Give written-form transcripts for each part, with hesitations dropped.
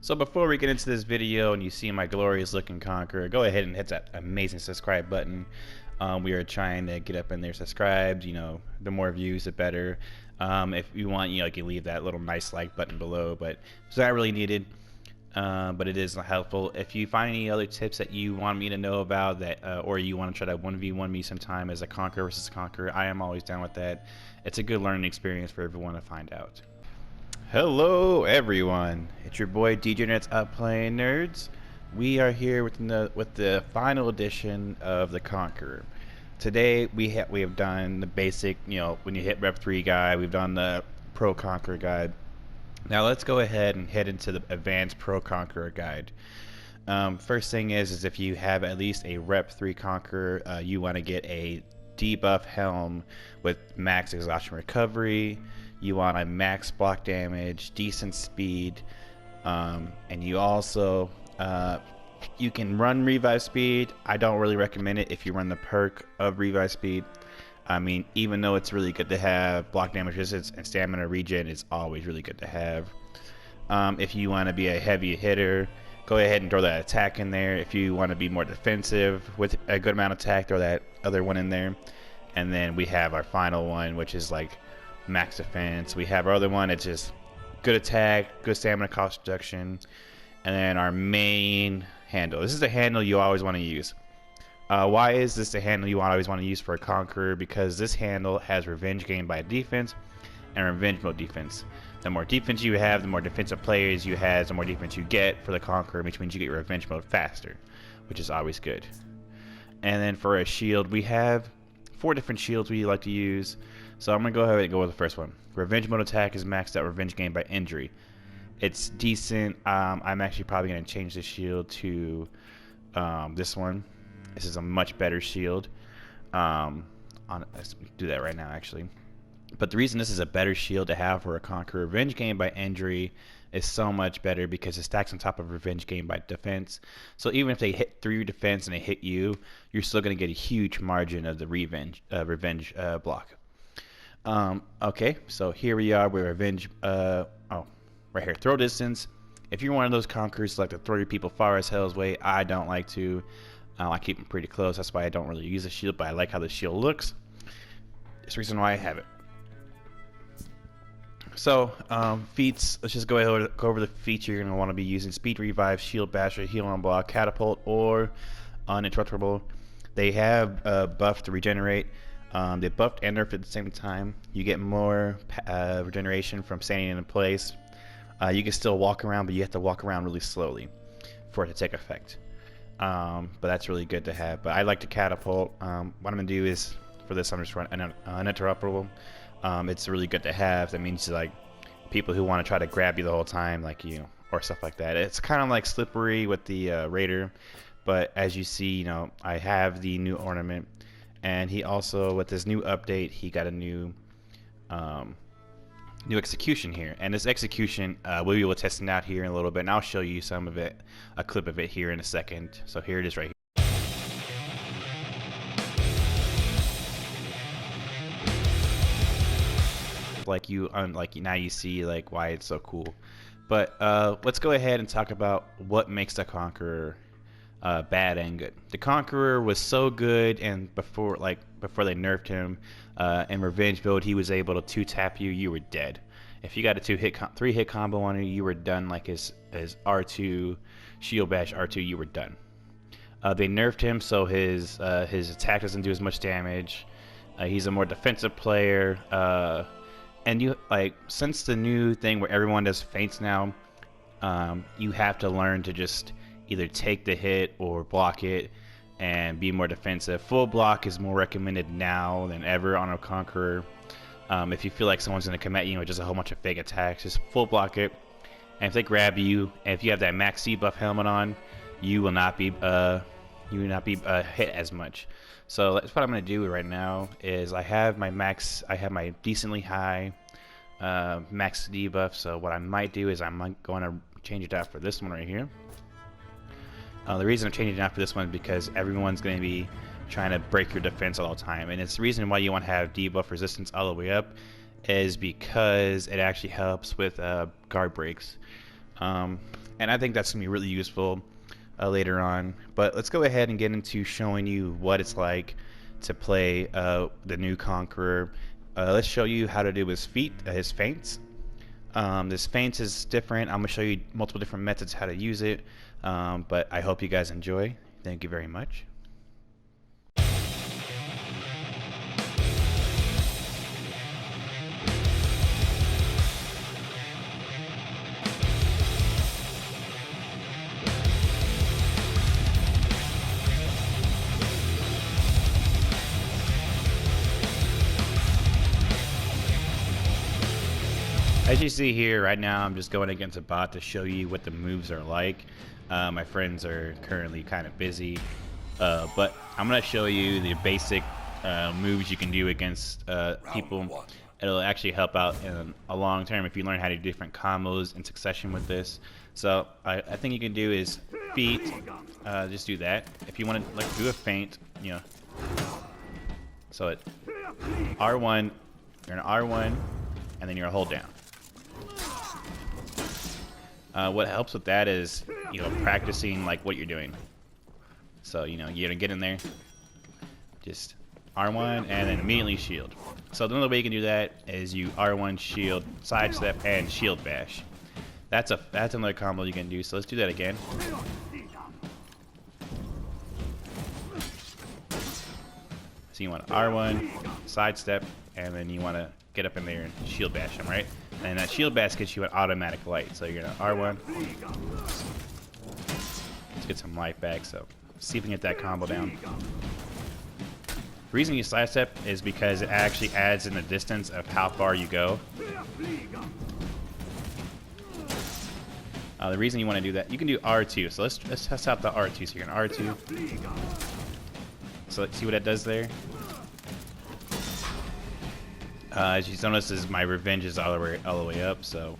So before we get into this video and you see my glorious looking conqueror, go ahead and hit that amazing subscribe button. We are trying to get up in there subscribed. The more views, the better. If you want, you can leave that little nice like button below, but it's not really needed. But it is helpful. If you find any other tips that you want me to know about, or you want to try to 1v1 me sometime as a conqueror versus conqueror, I am always down with that. It's a good learning experience for everyone to find out. Hello everyone, it's your boy Degenerates Up Playing Nerds. We are here with the final edition of the Conqueror. Today we have done the basic, when you hit Rep 3 guide. We've done the Pro Conqueror guide. Now let's go ahead and head into the Advanced Pro Conqueror guide. First thing is if you have at least a Rep 3 Conqueror, you want to get a debuff helm with max exhaustion recovery. You want a max block damage, decent speed, and you also you can run revive speed. I don't really recommend it if you run the perk of revive speed. I mean, even though it's really good to have, block damage resistance and stamina regen is always really good to have. If you want to be a heavy hitter, go ahead and throw that attack in there. If you want to be more defensive with a good amount of attack, throw that other one in there. And then we have our final one, which is like max defense. We have our other one, it's just good attack, good stamina cost reduction, and then our main handle. This is the handle you always want to use. Why is this the handle you always want to use for a conqueror? Because this handle has revenge gained by defense and revenge mode defense. The more defense you have, the more defensive players you have, the more defense you get for the conqueror, which means you get revenge mode faster, which is always good. And then for a shield, we have 4 different shields we like to use. So I'm going to go ahead and go with the first one. Revenge mode attack is maxed out revenge gained by injury. It's decent. I'm actually probably going to change the shield to this one. This is a much better shield. Let's do that right now, actually. But the reason this is a better shield to have for a conqueror, revenge gained by injury, is so much better because it stacks on top of revenge gained by defense. So even if they hit through your defense and they hit you, you're still going to get a huge margin of the revenge block. Okay, so here we are with revenge. Right here, throw distance. If you're one of those conquerors like to throw your people far as hell's way, I don't like to. I keep them pretty close. That's why I don't really use a shield, but I like how the shield looks. That's the reason why I have it. So, feats. Let's just go over the feats you're going to want to be using. Speed Revive, Shield Basher, Heal on Block, Catapult, or Uninterruptible. They have buff to regenerate. They buffed and nerfed at the same time. You get more regeneration from standing in place. You can still walk around, but you have to walk around really slowly for it to take effect. But that's really good to have. But I like to Catapult. What I'm going to do is, for this, I'm just running Uninterruptible. It's really good to have. That means like people who want to try to grab you the whole time, like you, or stuff like that. It's kind of like Slippery with the Raider. But as you see, I have the new ornament. And he also, with this new update, he got a new execution here. And this execution, we'll be able to test it out here in a little bit. And I'll show you some of it, a clip of it here in a second. So here it is right here. Now you see like why it's so cool. But let's go ahead and talk about what makes the Conqueror bad and good. The Conqueror was so good, and before they nerfed him in Revenge build, he was able to 2-tap you. You were dead. If you got a 3-hit combo on you were done. Like his R2 Shield Bash R2, you were done. They nerfed him so his attack doesn't do as much damage. He's a more defensive player. And since the new thing where everyone does feints now, you have to learn to just either take the hit or block it and be more defensive. Full block is more recommended now than ever on a Conqueror. If you feel like someone's going to come at you with just a whole bunch of fake attacks, just full block it. And if they grab you, and if you have that max debuff helmet on, you will not be hit as much. So that's what I'm going to do right now. Is I have my decently high max debuff. So what I might do is I'm going to change it out for this one right here. The reason I'm changing it out for this one is because everyone's going to be trying to break your defense all the time, and it's the reason why you want to have debuff resistance all the way up is because it actually helps with guard breaks. And I think that's going to be really useful later on. But let's go ahead and get into showing you what it's like to play the new Conqueror. Let's show you how to do his feints. This feint is different. I'm going to show you multiple different methods how to use it. But I hope you guys enjoy. Thank you very much. As you see here, right now I'm just going against a bot to show you what the moves are like. My friends are currently kind of busy, but I'm going to show you the basic moves you can do against people. It'll actually help out in a long term if you learn how to do different combos in succession with this. So I think you can do is feet, just do that. If you want to like do a feint, you know, so it R1, you're an R1, and then you're a hold down. What helps with that is, you know, practicing like what you're doing. So, you know, you're gonna get in there, just R1 and then immediately shield. So the only way you can do that is you R1 shield, sidestep, and shield bash. That's another combo you can do. So let's do that again. So you want R1, sidestep, and then you want to get up in there and shield bash them, right? And that shield bash gets you an automatic light. So you're gonna R1. Let's get some life back. So see if we can get that combo down. The reason you sidestep is because it actually adds in the distance of how far you go. The reason you want to do that, you can do R2. So let's test out the R2. So you're gonna R2. So let's see what that does there. As you notice, is my revenge is all the way up. So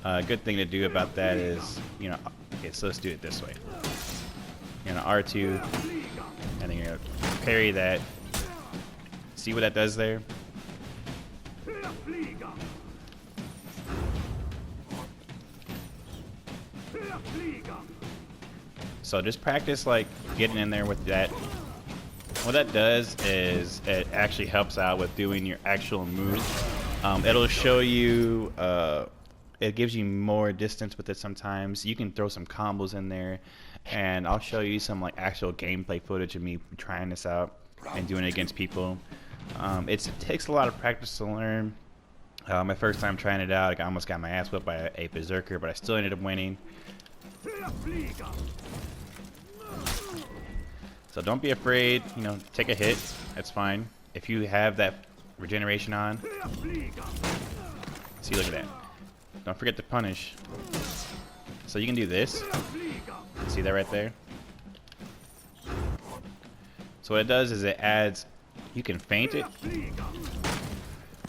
good thing to do about that is, you know, okay, so let's do it this way. You're gonna R2, and then you're gonna parry that. See what that does there? So just practice like getting in there with that. What that does is it actually helps out with doing your actual moves. It'll show you, it gives you more distance with it sometimes. You can throw some combos in there, and I'll show you some like actual gameplay footage of me trying this out and doing it against people. It takes a lot of practice to learn. My first time trying it out, I almost got my ass whipped by a berserker, but I still ended up winning. So don't be afraid, you know, take a hit, that's fine. If you have that regeneration on, see, look at that. Don't forget to punish. So you can do this. See that right there? So what it does is it adds, you can feint it.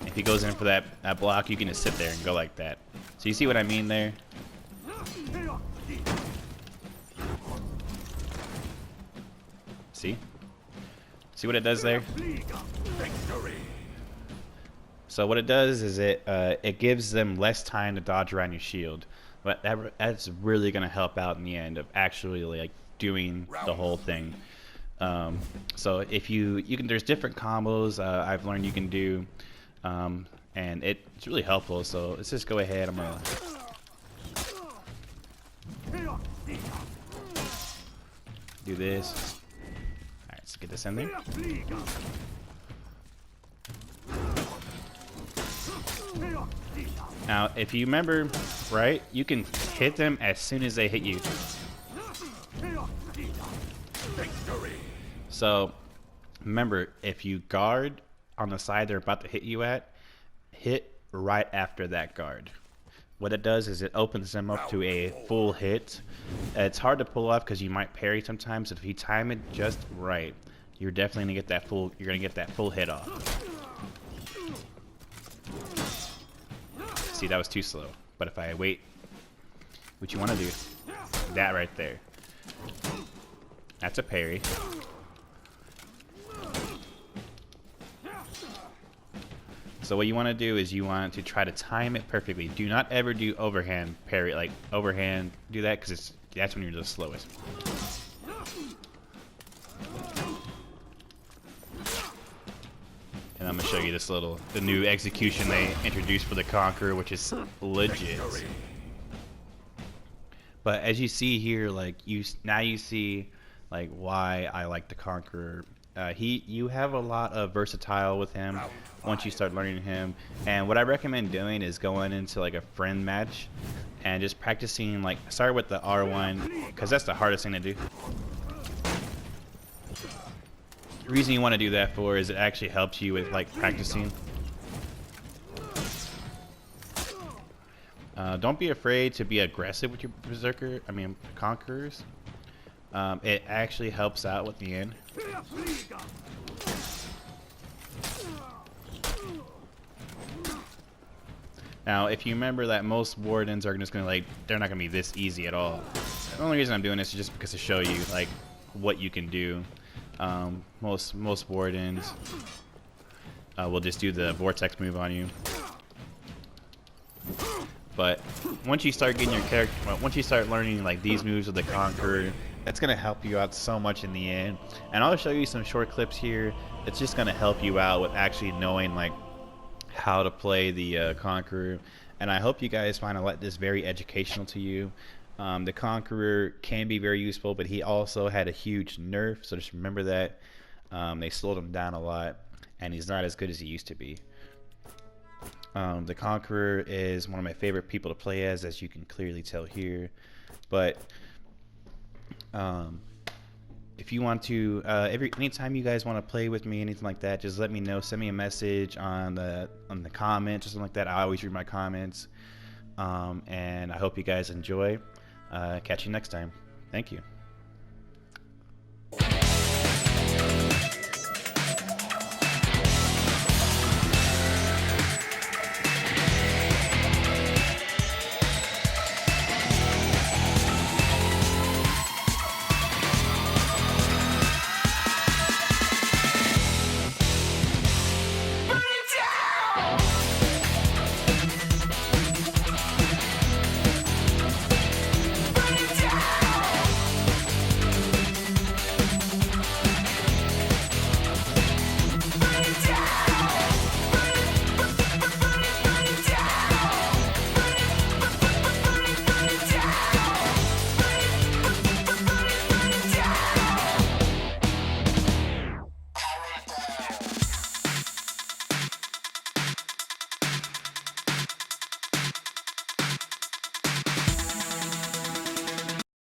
If he goes in for that block, you can just sit there and go like that. So you see what I mean there? See what it does there? So what it does is it gives them less time to dodge around your shield, but that's really gonna help out in the end of actually like doing the whole thing. So if you can, there's different combos I've learned you can do, and it's really helpful. So let's just go ahead. I'm gonna do this. Let's get this in there. Now, if you remember, right, you can hit them as soon as they hit you. So, remember, if you guard on the side they're about to hit you at, hit right after that guard. What it does is it opens them up to a full hit. It's hard to pull off because you might parry sometimes. If you time it just right, you're definitely gonna get that full. You're gonna get that full hit off. See, that was too slow. But if I wait, what you want to do, that right there. That's a parry. So what you want to do is you want to try to time it perfectly. Do not ever do overhand parry, like overhand do that, because that's when you're the slowest. And I'm gonna show you this the new execution they introduced for the Conqueror, which is legit. But as you see here, like now you see like why I like the Conqueror. You have a lot of versatile with him once you start learning him. And what I recommend doing is going into like a friend match and just practicing, like start with the R1, because that's the hardest thing to do. The reason you want to do that for is it actually helps you with like practicing. Don't be afraid to be aggressive with your conquerors. It actually helps out with the end. Now, if you remember that most wardens are just gonna they're not gonna be this easy at all. The only reason I'm doing this is just because to show you like what you can do. Most wardens will just do the vortex move on you. But once you start getting your character, once you start learning like these moves with the Conqueror, that's gonna help you out so much in the end. And I'll show you some short clips here. It's just gonna help you out with actually knowing like how to play the Conqueror. And I hope you guys find this very educational to you. The Conqueror can be very useful, but he also had a huge nerf, so just remember that. They slowed him down a lot, and he's not as good as he used to be. The Conqueror is one of my favorite people to play as you can clearly tell here. But if you want to, anytime you guys want to play with me, anything like that, just let me know. Send me a message on the comments or something like that. I always read my comments. And I hope you guys enjoy. Catch you next time. Thank you.